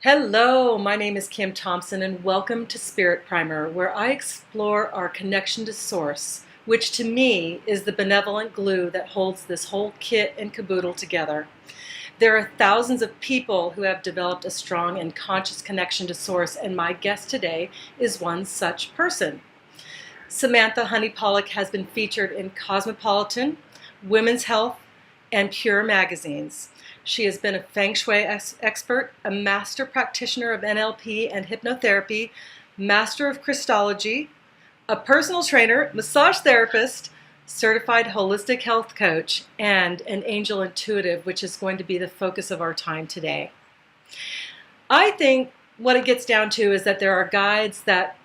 Hello, my name is Kim Thompson, and welcome to Spirit Primer, where I explore our connection to Source, which to me is the benevolent glue that holds this whole kit and caboodle together. There are thousands of people who have developed a strong and conscious connection to Source, and my guest today is one such person. Samantha Honey-Pollock has been featured in Cosmopolitan, Women's Health, and Pure magazines. She has been a feng shui expert, a master practitioner of NLP and hypnotherapy, master of Christology, a personal trainer, massage therapist, certified holistic health coach, and an angel intuitive, which is going to be the focus of our time today. I think what it gets down to is that there are guides that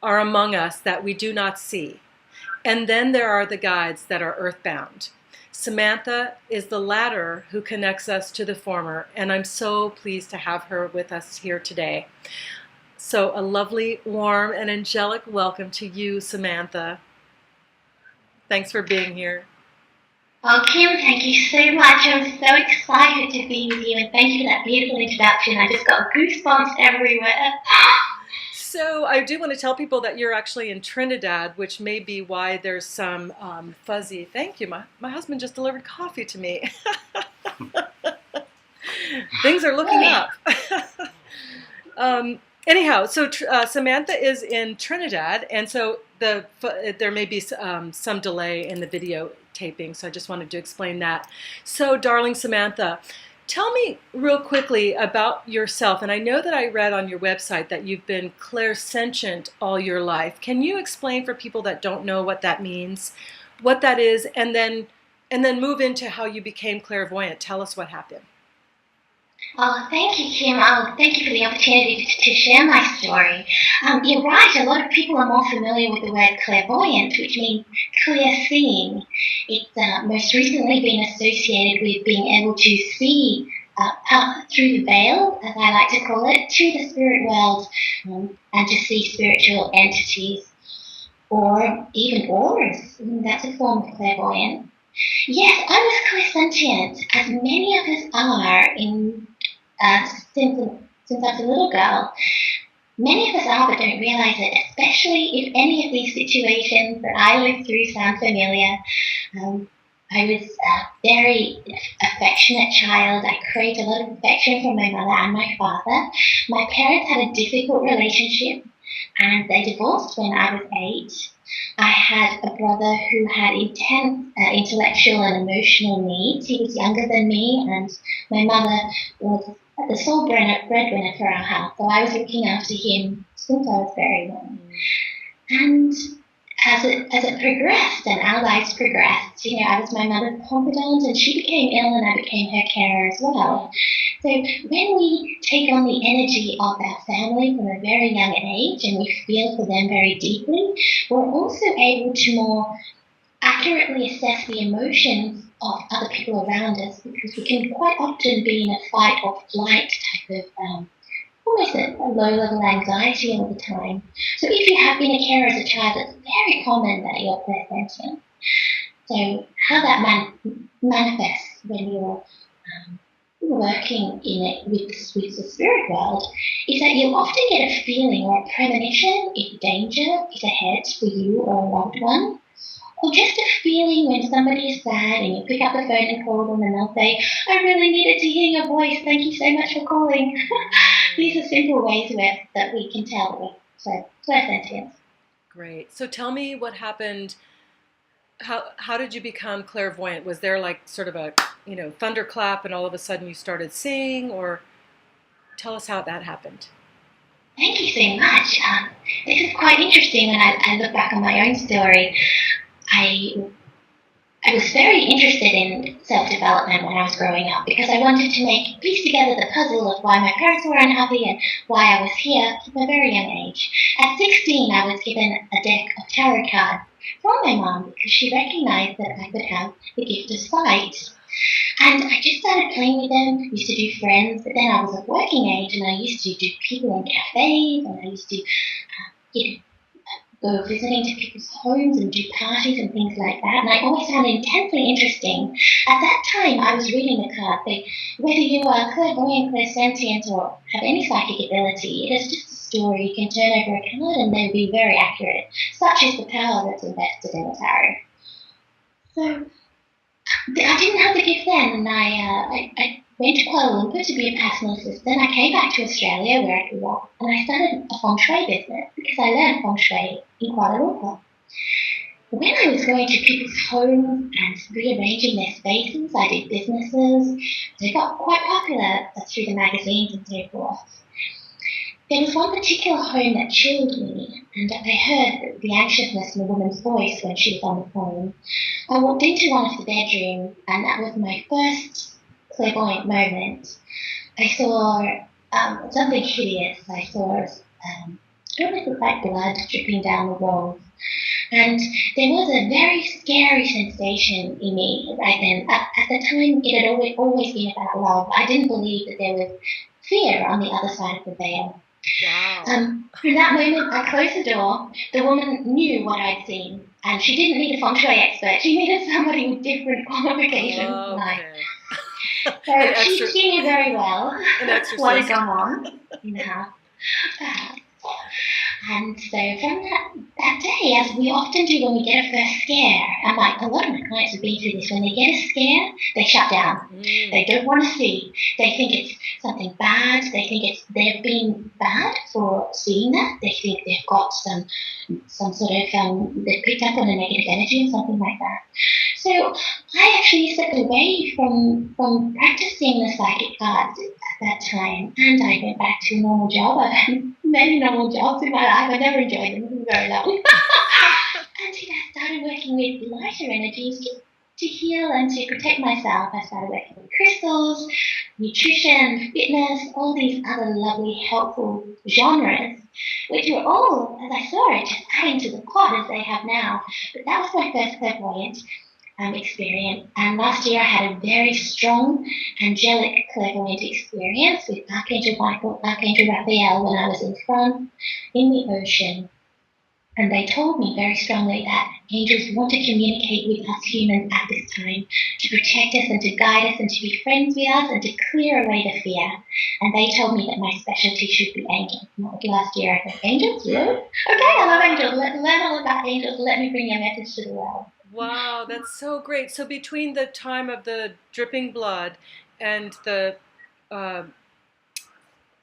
are among us that we do not see. And then there are the guides that are earthbound. Samantha is the latter who connects us to the former, and I'm so pleased to have her with us here today. So a lovely, warm, and angelic welcome to you, Samantha. Thanks for being here. Oh, Kim, thank you so much. I'm so excited to be with you, and thank you for that beautiful introduction. I just got goosebumps everywhere. So I do want to tell people that you're actually in Trinidad, which may be why there's some fuzzy. Thank you. My husband just delivered coffee to me. Things are looking up. Anyhow, so Samantha is in Trinidad, and so there may be some delay in the video taping, so I just wanted to explain that. So, darling Samantha, tell me real quickly about yourself. And I know that I read on your website that you've been clairsentient all your life. Can you explain for people that don't know what that means, what that is, and then move into how you became clairvoyant? Tell us what happened. Oh, thank you, Kim. Thank you for the opportunity to share my story. You're right, a lot of people are more familiar with the word clairvoyant, which means clear seeing. It's most recently been associated with being able to see through the veil, as I like to call it, to the spirit world, and to see spiritual entities or even auras. That's a form of clairvoyant. Yes, I was clairsentient, as many of us are since I was a little girl. Many of us are, but don't realize it, especially if any of these situations that I lived through sound familiar. I was a very affectionate child. I craved a lot of affection from my mother and my father. My parents had a difficult relationship, and they divorced when I was 8. I had a brother who had intense intellectual and emotional needs. He was younger than me, and my mother was the sole breadwinner for our house, so I was looking after him since I was very young. And as it progressed and our lives progressed, I was my mother's confidant, and she became ill and I became her carer as well. So when we take on the energy of our family from a very young age and we feel for them very deeply, we're also able to more accurately assess the emotions of other people around us, because we can quite often be in a fight or flight type of almost a low-level anxiety all the time. So if you have been a carer as a child, it's very common that you're clairsentient. So how that manifests when you're working in it with the spirit world is that you'll often get a feeling or a premonition if danger is ahead for you or a loved one. Or just a feeling when somebody is sad and you pick up the phone and call them and they'll say, I really needed to hear your voice. Thank you so much for calling. These are simple ways that we can tell that we're clairsentient. Great. So tell me what happened. How did you become clairvoyant? Was there like sort of a thunderclap and all of a sudden you started seeing, or tell us how that happened? Thank you so much. This is quite interesting when I look back on my own story. I was very interested in self-development when I was growing up, because I wanted to piece together the puzzle of why my parents were unhappy and why I was here from a very young age. At 16, I was given a deck of tarot cards from my mom because she recognized that I could have the gift of sight. And I just started playing with them, used to do friends, but then I was of working age and I used to do people in cafes, and I used to go visiting to people's homes and do parties and things like that. And I always found it intensely interesting. At that time, I was reading the card. Whether you are clairvoyant, clairsentient, or have any psychic ability, it is just a story. You can turn over a card and they'll be very accurate. Such is the power that's invested in the tarot. So I didn't have the gift then, and I went to Kuala Lumpur to be a personal assistant. I came back to Australia where I grew up, and I started a feng shui business because I learned feng shui in Kuala Lumpur. When I was going to people's homes and rearranging their spaces, I did businesses. They got quite popular through the magazines and so forth. There was one particular home that chilled me, and I heard the anxiousness in the woman's voice when she was on the phone. I walked into one of the bedrooms, and that was my first clairvoyant moment. I saw something hideous. I saw, I don't know if it was like blood dripping down the walls. And there was a very scary sensation in me right then. At the time, it had always been about love. I didn't believe that there was fear on the other side of the veil. Wow. In that moment, I closed the door. The woman knew what I'd seen, and she didn't need a feng shui expert. She needed somebody with different qualifications than I. So she knew very well what had gone on in the house. And so from that day, as we often do when we get a first scare, and a lot of my clients have been through this, when they get a scare, they shut down. They don't want to see. They think it's something bad. They think they've been bad for seeing that. They think they've got some sort of, they've picked up on a negative energy or something like that. So I actually stepped away from practicing the psychic cards at that time, and I went back to a normal job. I've had many normal jobs in my life. I never enjoyed them very long. And I started working with lighter energies just to heal and to protect myself. I started working with crystals, nutrition, fitness, all these other lovely, helpful genres, which were all, as I saw it, just adding to the pot as they have now. But that was my first clairvoyant experience. And last year I had a very strong angelic clairvoyant experience with Archangel Michael, Archangel Raphael when I was in France in the ocean. And they told me very strongly that angels want to communicate with us humans at this time, to protect us and to guide us and to be friends with us and to clear away the fear. And they told me that my specialty should be angels. Not last year I said, angels? Really? Okay, I love angels. Let's learn all about angels. Let me bring your message to the world. Wow, that's so great. So between the time of the dripping blood and the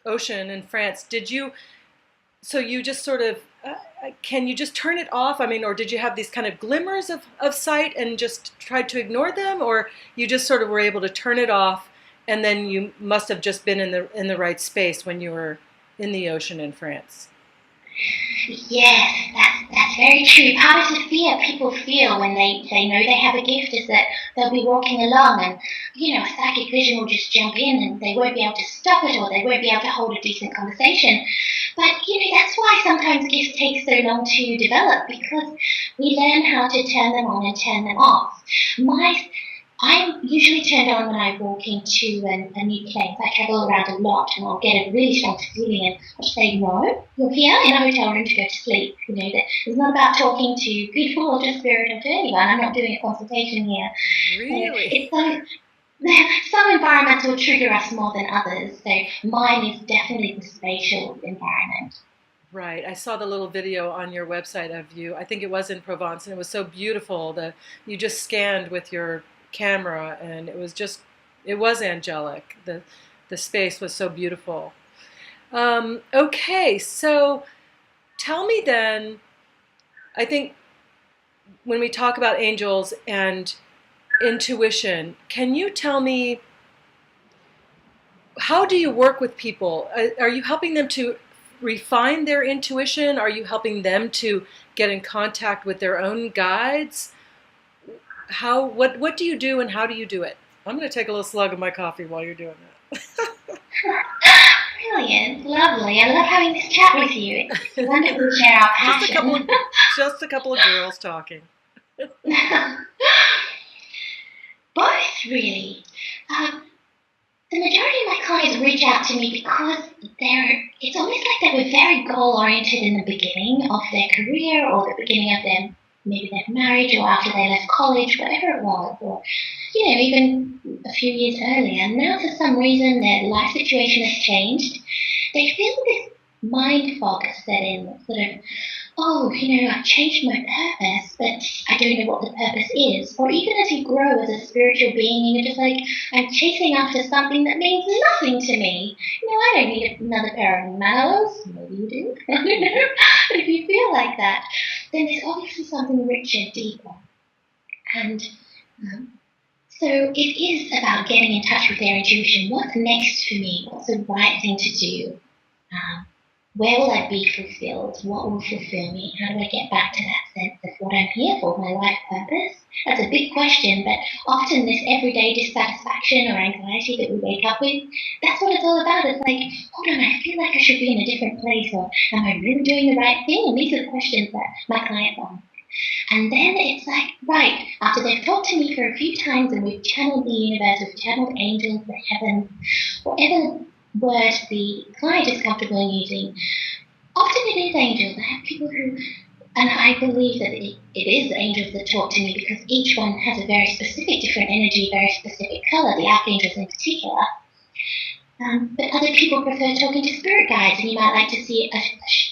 ocean in France, so you just sort of, can you just turn it off? I mean, or did you have these kind of glimmers of sight and just tried to ignore them? Or you just sort of were able to turn it off, and then you must have just been in the right space when you were in the ocean in France? Yes, that's very true. Part of the fear people feel when they know they have a gift is that they'll be walking along and, a psychic vision will just jump in and they won't be able to stop it, or they won't be able to hold a decent conversation. But, that's why sometimes gifts take so long to develop, because we learn how to turn them on and turn them off. I'm usually turned on when I walk into a new place. I travel around a lot and I'll get a really strong feeling and I'll say, no, you're here in a hotel room to go to sleep. It's not about talking to people or to spirit or to anyone. I'm not doing a consultation here. Really? Some environments will trigger us more than others. So mine is definitely the spatial environment. Right. I saw the little video on your website of you. I think it was in Provence, and it was so beautiful. You just scanned with your camera, and it was angelic. The space was so beautiful. Okay, so tell me then, I think when we talk about angels and intuition, can you tell me, how do you work with people? Are you helping them to refine their intuition? Are you helping them to get in contact with their own guides? What do you do, and how do you do it? I'm going to take a little slug of my coffee while you're doing that. Brilliant, lovely. I love having this chat with you. It's wonderful to share our passion. Just a couple of girls talking. Both, really. The majority of my clients reach out to me because it's almost like they were very goal-oriented in the beginning of their career or the beginning of maybe their marriage or after they left college, whatever it was, or, even a few years earlier. And now for some reason their life situation has changed. They feel this mind fog set in, sort of, I've changed my purpose, but I don't know what the purpose is. Or even as you grow as a spiritual being, you're just like, I'm chasing after something that means nothing to me. I don't need another pair of mallows. Maybe you do. I don't know. But if you feel like that, then there's obviously something richer, deeper. And so it is about getting in touch with their intuition. What's next for me? What's the right thing to do? Where will I be fulfilled? What will fulfill me? How do I get back to that sense of what I'm here for, my life purpose? That's a big question, but often this everyday dissatisfaction or anxiety that we wake up with, that's what it's all about. It's like, hold on, I feel like I should be in a different place, or am I really doing the right thing? And these are the questions that my clients ask. And then it's like, right, after they've talked to me for a few times and we've channeled the universe, we've channeled angels, the heavens, whatever word the client is comfortable in using. Often it is angels. I have people who, and I believe that it is angels that talk to me because each one has a very specific different energy, very specific colour, the archangels in particular. But other people prefer talking to spirit guides, and you might like to see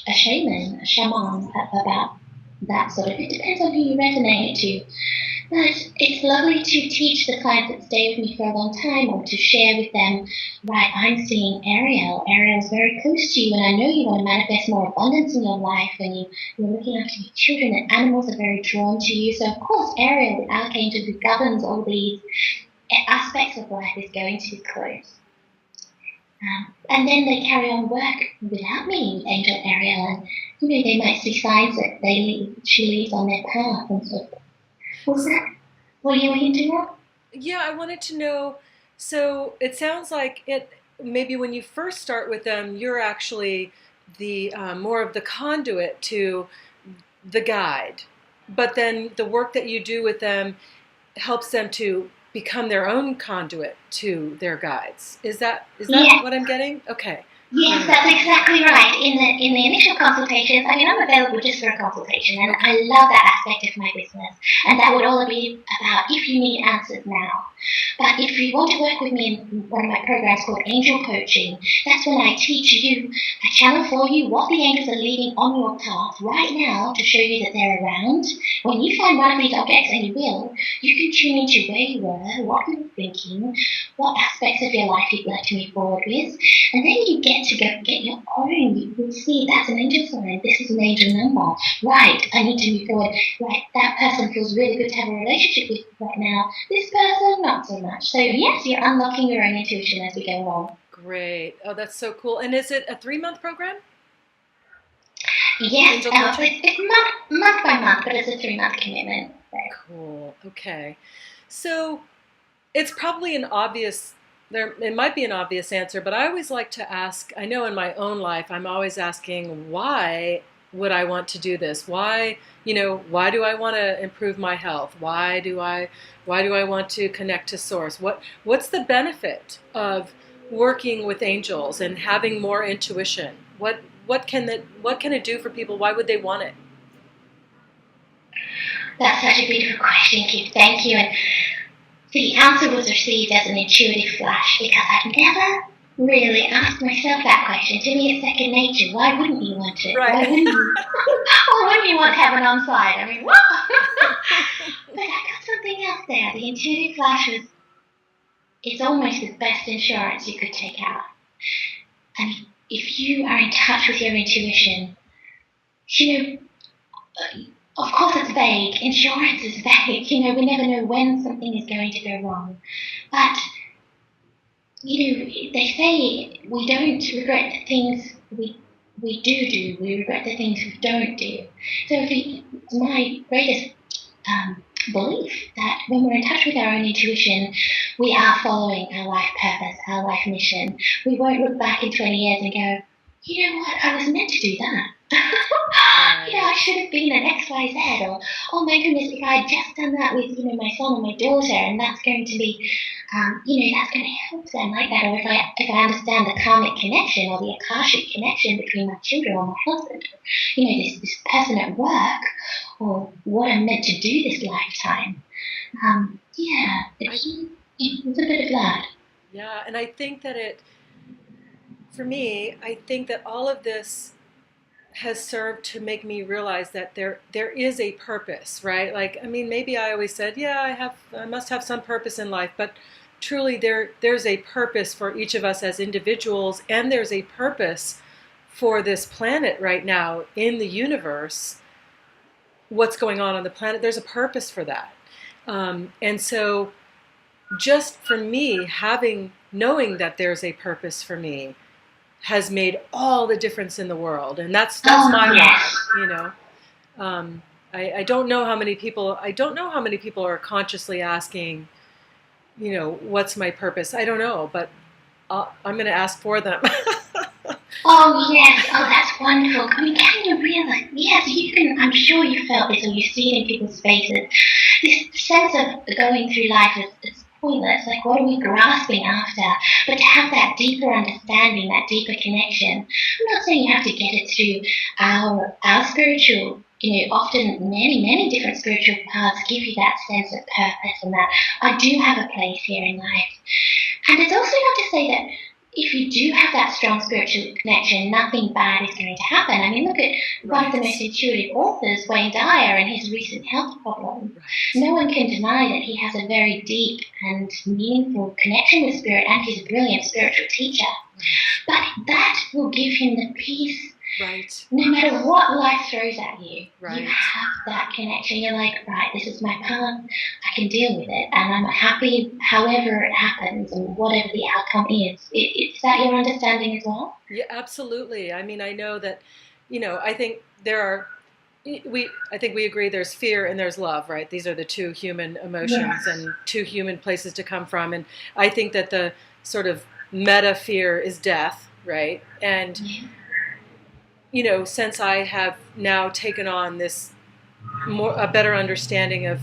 a shaman about that sort of. It depends on who you resonate to. But it's lovely to teach the clients that stay with me for a long time, or to share with them, right, I'm seeing Ariel. Ariel's very close to you, and I know you want to manifest more abundance in your life when you're looking after your children, and animals are very drawn to you. So, of course, Ariel, the archangel who governs all these aspects of life, is going to be close. And then they carry on work without me with Angel Ariel, and they might see signs that she leaves on their path and so forth. Was that what you were into? Yeah, I wanted to know. So it sounds like maybe when you first start with them, you're actually the more of the conduit to the guide. But then the work that you do with them helps them to become their own conduit to their guides. Is that what I'm getting? Okay. Yes, that's exactly right. In the initial consultations, I'm available just for a consultation, and I love that aspect of my business. And that would all be about if you need answers now. But if you want to work with me in one of my programs called Angel Coaching, that's when I teach you, I channel for you what the angels are leading on your path right now to show you that they're around. When you find one of these objects, and you will, you can tune into where you were, what you were thinking, what aspects of your life you'd like to move forward with, and then you get to get your own. You will see that's an angel sign, this is an angel number. Right, I need to move forward. Right, that person feels really good to have a relationship with right now. This person, not so much. So yes, you're unlocking your own intuition as we go along. Great. Oh, that's so cool. And is it a 3-month program? Yes, it's month by month, but it's a 3-month commitment. So. Cool. Okay. So it's probably it might be an obvious answer, but I always like to ask, I know in my own life, I'm always asking, why would I want to do this? Why do I want to improve my health? Why do I want to connect to source? What's the benefit of working with angels and having more intuition? What can it do for people? Why would they want it? That's such a beautiful question, Keith. Thank you. And the answer was received as an intuitive flash because I've never really asked myself that question. To me, it's second nature. Why wouldn't you want it? Right. Why wouldn't you want heaven on side? What? But I got something else there. The intuitive flash it's almost the best insurance you could take out. And if you are in touch with your intuition, of course it's vague. Insurance is vague. We never know when something is going to go wrong. But, they say we don't regret the things we do. We regret the things we don't do. So it's my greatest belief that when we're in touch with our own intuition, we are following our life purpose, our life mission. We won't look back in 20 years and go, you know what, I was meant to do that. I should have been an XYZ, or, oh my goodness, if I had just done that with, my son or my daughter, and that's going to be, that's going to help them like that. Or if I understand the karmic connection or the akashic connection between my children or my husband, or, this person at work, or what I'm meant to do this lifetime. It's a bit of that. Yeah, and I think that for me, I think that all of this has served to make me realize that there is a purpose, right? Like, I mean, maybe I always said, yeah, I must have some purpose in life, but truly there's a purpose for each of us as individuals, and there's a purpose for this planet right now in the universe. What's going on the planet, there's a purpose for that. And so just for me, knowing that there's a purpose for me has made all the difference in the world. And that's my life, I don't know how many people are consciously asking, what's my purpose? I don't know, but I'm going to ask for them. Oh, yes. Oh, that's wonderful. I mean, can you realize? Yes, I'm sure you felt this, or you see it in people's faces. This sense of going through life is pointless. Like, what are we grasping after? But to have that deeper understanding, that deeper connection. I'm not saying you have to get it through our spiritual. Often many different spiritual paths give you that sense of purpose and that I do have a place here in life. And it's also not to say that if you do have that strong spiritual connection, nothing bad is going to happen. I mean, look at one of the most intuitive authors, Wayne Dyer, and his recent health problem. No one can deny that he has a very deep and meaningful connection with spirit, and he's a brilliant spiritual teacher. But that will give him the peace. Right. No matter what life throws at you, right. You have that connection. You're like, right, this is my path. I can deal with it, and I'm happy however it happens and whatever the outcome is. Is that your understanding as well? Yeah, absolutely. I mean, I know that, I think I think we agree there's fear and there's love, right? These are the two human emotions and two human places to come from. And I think that the sort of meta fear is death, right? And since I have now taken on a better understanding of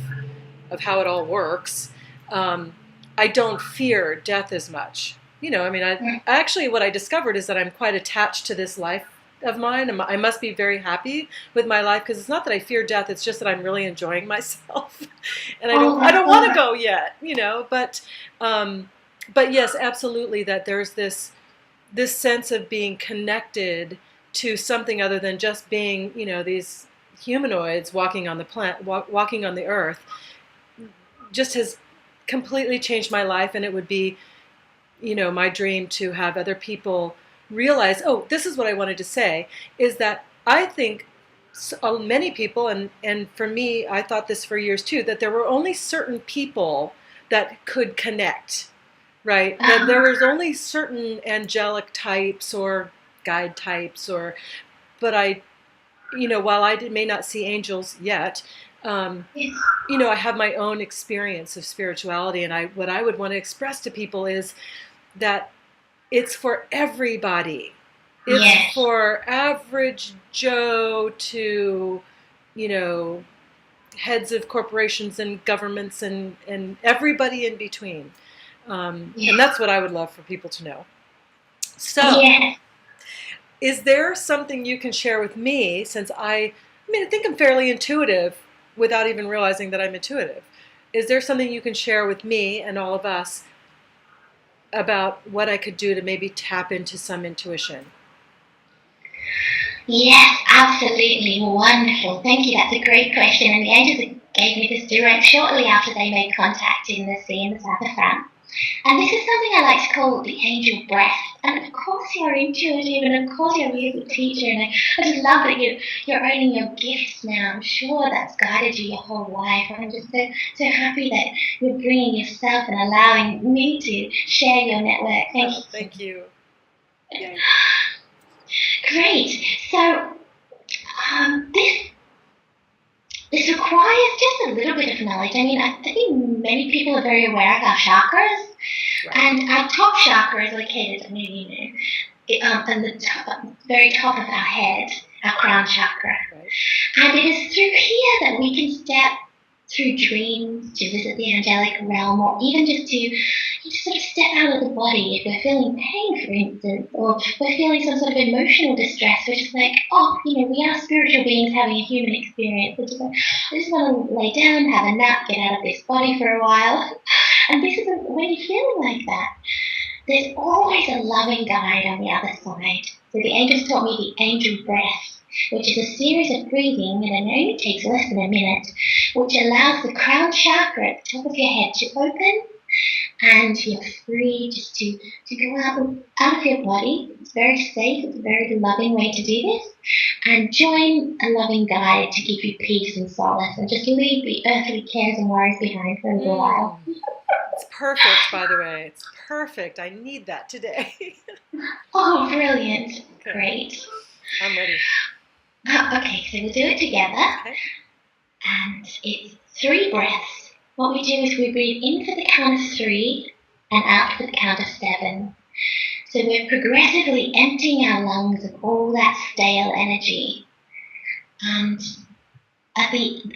how it all works, I don't fear death as much. Actually what I discovered is that I'm quite attached to this life of mine. I must be very happy with my life, because it's not that I fear death, it's just that I'm really enjoying myself. And I don't want to go yet, but yes, absolutely, that there's this sense of being connected to something other than just being, these humanoids walking on the walking on the earth, just has completely changed my life. And it would be, my dream to have other people realize, this is what I wanted to say, is that I think many people, and for me, I thought this for years too, that there were only certain people that could connect, right? That there was only certain angelic types or guide types, but I, while I may not see angels yet, I have my own experience of spirituality, and what I would want to express to people is that it's for everybody. It's for average Joe to, heads of corporations and governments and everybody in between. And that's what I would love for people to know. So, is there something you can share with me, since I think I'm fairly intuitive without even realizing that I'm intuitive. Is there something you can share with me and all of us about what I could do to maybe tap into some intuition? Yes, absolutely. Wonderful. Thank you. That's a great question. And the angels gave me this direct shortly after they made contact in the sea in the south of France. And this is something I like to call the angel breath. And of course you're intuitive, and of course you're a really good teacher. And I just love that you're owning your gifts now. I'm sure that's guided you your whole life. I'm just so happy that you're bringing yourself and allowing me to share your network. Thank you. Thank you. Yay. Great. So this requires just a little bit of knowledge. I mean, I think many people are very aware of our chakras. Right. And our top chakra is located, on the very top of our head. our crown chakra. Right. And it is through here that we can step through dreams to visit the angelic realm, or even just to sort of step out of the body if we're feeling pain, for instance, or we're feeling some sort of emotional distress. We're just like, we are spiritual beings having a human experience. We're just like, I just want to lay down, have a nap, get out of this body for a while. And this is when you're feeling like that, there's always a loving guide on the other side. So the angels taught me the angel breath, which is a series of breathing, and it only takes less than a minute, which allows the crown chakra at the top of your head to open, and you're free just to go out of your body. It's very safe. It's a very loving way to do this. And join a loving guide to give you peace and solace, and just leave the earthly cares and worries behind for a little while. It's perfect, by the way. It's perfect. I need that today. Oh, brilliant. Okay. Great. I'm ready. Okay, so we'll do it together. Okay. And it's 3 breaths. What we do is we breathe in for the count of 3 and out for the count of 7. So we're progressively emptying our lungs of all that stale energy. And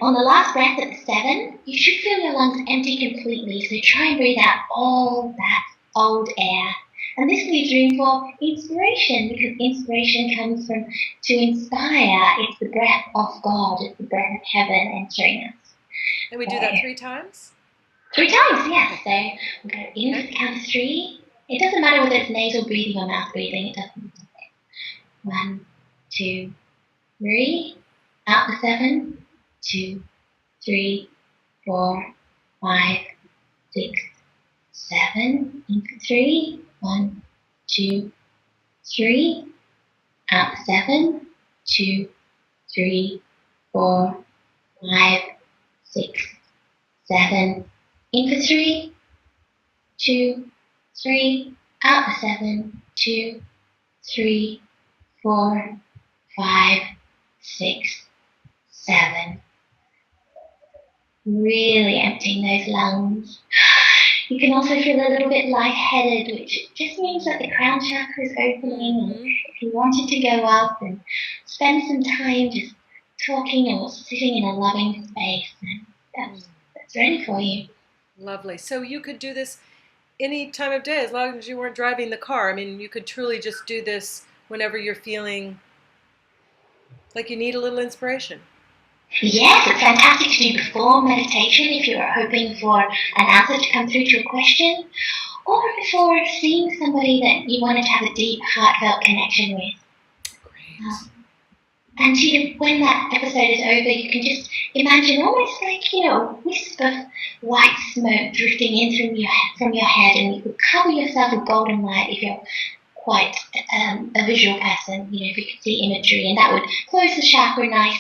on the last breath at the 7, you should feel your lungs empty completely. So try and breathe out all that old air. And this leaves room for inspiration, because inspiration comes from to inspire. It's the breath of God. It's the breath of heaven entering us. And we do that 3 times? 3 times, yes. So we'll go in for the count of 3. It doesn't matter whether it's nasal breathing or mouth breathing. It doesn't matter. 1, 2, 3. Out the 7. 2, 3, 4, 5, 6, 7. In for 3. 1, 2, 3. Out the 7. 2, 3, 4, 5, 6, 7. In for 3. 2, 3. Out the 7. 2, 3, 4, 5, 6, 7. Really emptying those lungs. You can also feel a little bit lightheaded, which just means that the crown chakra is opening. And if you wanted to go up and spend some time just talking or sitting in a loving space, then that's ready for you. Lovely. So you could do this any time of day as long as you weren't driving the car. I mean, you could truly just do this whenever you're feeling like you need a little inspiration. Yes, it's fantastic to do before meditation if you're hoping for an answer to come through to a question, or before seeing somebody that you wanted to have a deep, heartfelt connection with. Great. And when that episode is over, you can just imagine almost like, a wisp of white smoke drifting in from your head, and you could cover yourself with golden light if you're quite a visual person, if you could see imagery, and that would close the chakra nice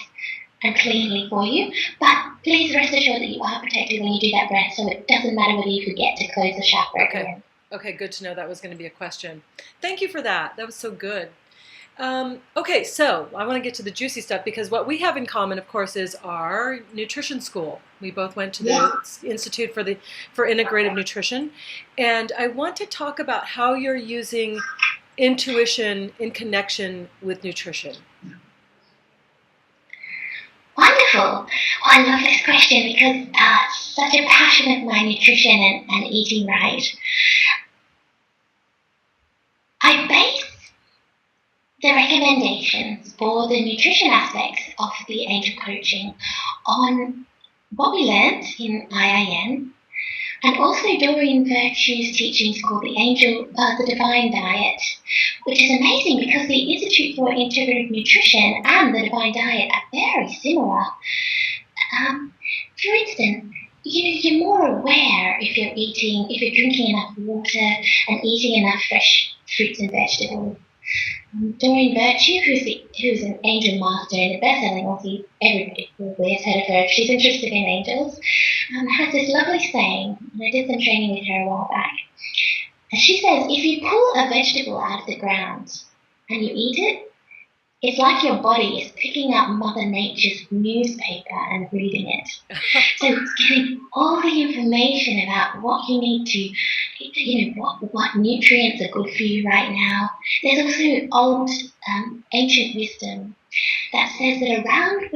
and cleanly for you. But please rest assured that you are protected when you do that breath, so it doesn't matter whether you forget to close the chakra again. Okay, good to know. That was going to be a question. Thank you for that. That was so good. Okay, so I want to get to the juicy stuff, because what we have in common, of course, is our nutrition school. We both went to the Institute for Integrative Nutrition, and I want to talk about how you're using intuition in connection with nutrition. Wonderful. I love this question because such a passion of mine, nutrition and eating right. I base the recommendations for the nutrition aspects of the angel coaching on what we learned in IIN, and also Doreen Virtue's teachings called the Divine Diet, which is amazing because the Institute for Integrative Nutrition and the Divine Diet are very similar. For instance, you're more aware if you're drinking enough water and eating enough fresh fruits and vegetables. Doreen Virtue, who's an angel master and a best-selling author, everybody probably has heard of her if she's interested in angels, has this lovely saying, and I did some training with her a while back. And she says, if you pull a vegetable out of the ground and you eat it, it's like your body is picking up Mother Nature's newspaper and reading it. So it's getting all the information about what you need to, what nutrients are good for you right now. There's also old ancient wisdom that says that around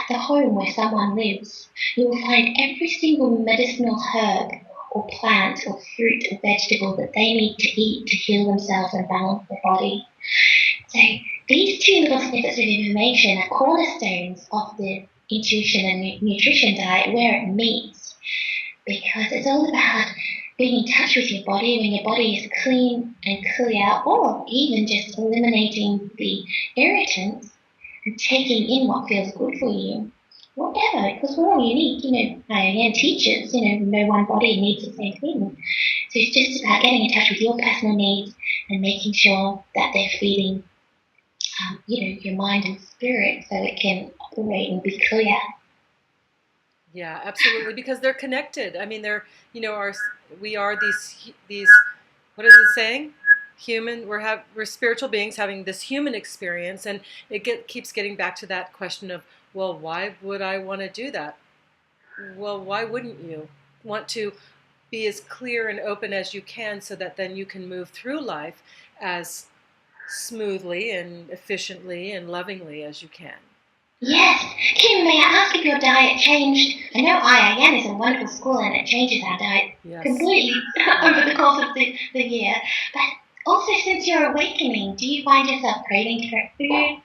the home where someone lives, you will find every single medicinal herb or plant or fruit or vegetable that they need to eat to heal themselves and balance their body. So these two little snippets of information are cornerstones of the intuition and nutrition diet where it meets, because it's all about being in touch with your body when your body is clean and clear, or even just eliminating the irritants and taking in what feels good for you. Whatever, because we're all unique, and teachers, no one body needs the same thing. So it's just about getting in touch with your personal needs and making sure that they're feeding, your mind and spirit so it can operate and be clear. Yeah, absolutely, because they're connected. I mean, we are these. What is it saying? We're spiritual beings having this human experience, and it keeps getting back to that question of, well, why would I want to do that? Well, why wouldn't you want to be as clear and open as you can, so that then you can move through life as smoothly and efficiently and lovingly as you can? Yes. Kim, may I ask if your diet changed? I know IIN is a wonderful school and it changes our diet completely over the course of the year. But also, since your awakening, do you find yourself craving different food?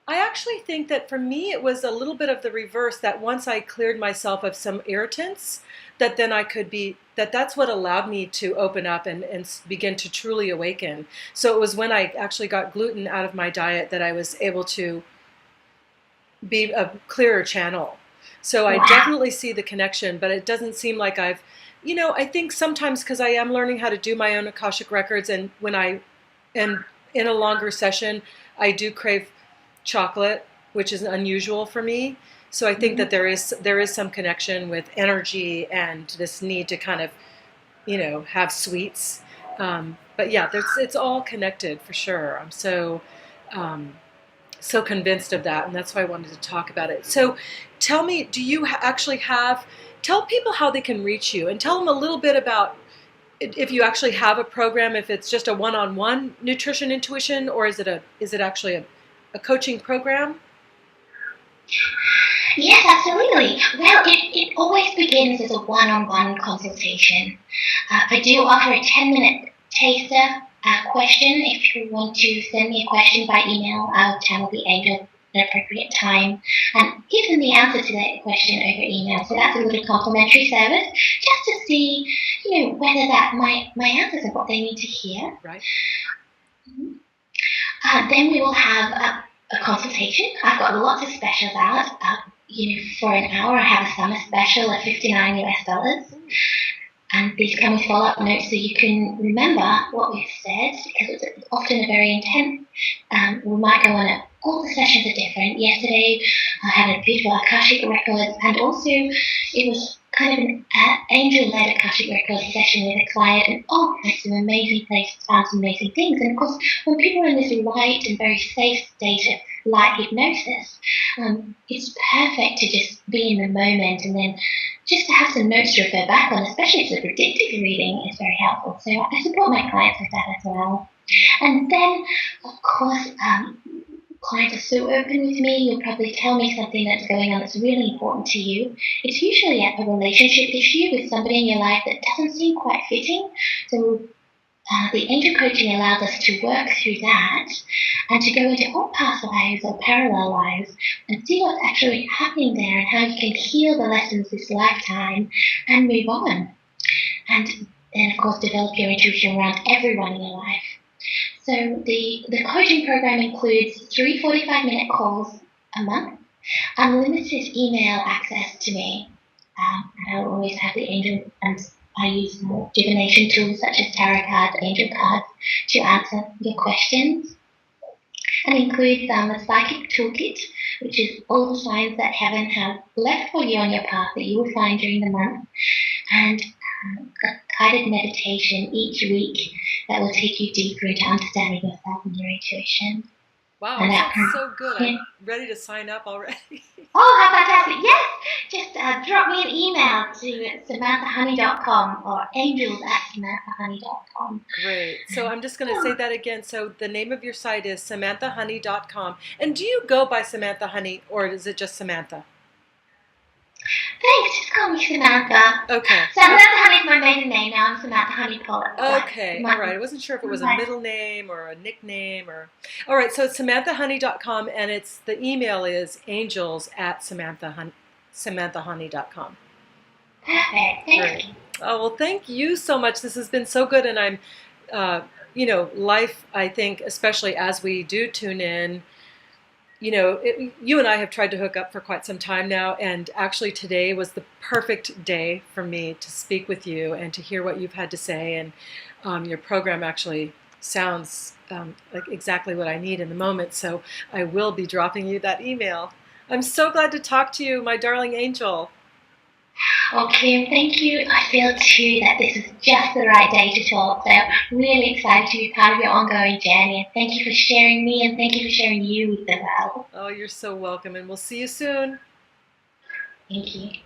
I actually think that for me it was a little bit of the reverse, that once I cleared myself of some irritants, that then that's what allowed me to open up and begin to truly awaken. So it was when I actually got gluten out of my diet that I was able to be a clearer channel. So I definitely see the connection, but it doesn't seem like I think sometimes, because I am learning how to do my own Akashic records, and when I am in a longer session, I do crave chocolate, which is unusual for me. So I think that there is some connection with energy and this need to kind of, have sweets. But yeah, it's all connected for sure. I'm so convinced of that, and that's why I wanted to talk about it. So tell me, do you tell people how they can reach you, and tell them a little bit about if you actually have a program, if it's just a one-on-one nutrition intuition, or is it actually a coaching program? Yes, absolutely. Well, it always begins as a one-on-one consultation. I do offer a 10-minute taster question. If you want to send me a question by email, I'll channel the angel at an appropriate time and give them the answer to that question over email. So that's a little complimentary service, just to see, whether that my answers are what they need to hear. Right. Then we will have a consultation. I've got lots of specials out. For an hour, I have a summer special at $59 US. And these come with follow-up notes so you can remember what we've said, because it's often a very intense. We might go on all the sessions are different. Yesterday, I had a beautiful Akashic Records, and also it was kind of an angel-led Akashic Records session with a client, and it's an amazing place, found some amazing things. And of course, when people are in this light and very safe state of light hypnosis, it's perfect to just be in the moment, and then just to have some notes to refer back on, especially if it's a predictive reading, is very helpful. So I support my clients with that as well. And then, of course, clients are so open with me. You'll probably tell me something that's going on that's really important to you. It's usually a relationship issue with somebody in your life that doesn't seem quite fitting. So the angel coaching allows us to work through that and to go into all past lives or parallel lives and see what's actually happening there and how you can heal the lessons this lifetime and move on. And then, of course, develop your intuition around everyone in your life. So the coaching program includes 3 45-minute calls a month, unlimited email access to me. And I'll always have the angel, and I use more divination tools such as tarot cards, angel cards, to answer your questions. And includes a psychic toolkit, which is all the signs that heaven has left for you on your path that you will find during the month. And guided meditation each week that will take you deeper into understanding yourself and your intuition. Wow, it sounds so good. I'm ready to sign up already. Oh, how fantastic. Yes, just drop me an email to samanthahoney.com or angels@samanthahoney.com. Great. So I'm just going to say that again. So the name of your site is samanthahoney.com. And do you go by Samantha Honey, or is it just Samantha? Thanks, just call me Samantha. Okay. Samantha Honey is my maiden name. Now I'm Samantha Honey-Pollock. Okay, all right. I wasn't sure if it was a middle name or a nickname or. All right, so it's samanthahoney.com, and it's the email is angels@samanthahoney.com. Perfect. Thank you. Oh, well, thank you so much. This has been so good, and I'm, life, I think, especially as we do tune in, you and I have tried to hook up for quite some time now, and actually today was the perfect day for me to speak with you and to hear what you've had to say, and your program actually sounds like exactly what I need in the moment, so I will be dropping you that email. I'm so glad to talk to you, my darling angel. Okay, thank you. I feel too that this is just the right day to talk. So I'm really excited to be part of your ongoing journey. And thank you for sharing me, and thank you for sharing you with the world. Oh, you're so welcome, and we'll see you soon. Thank you.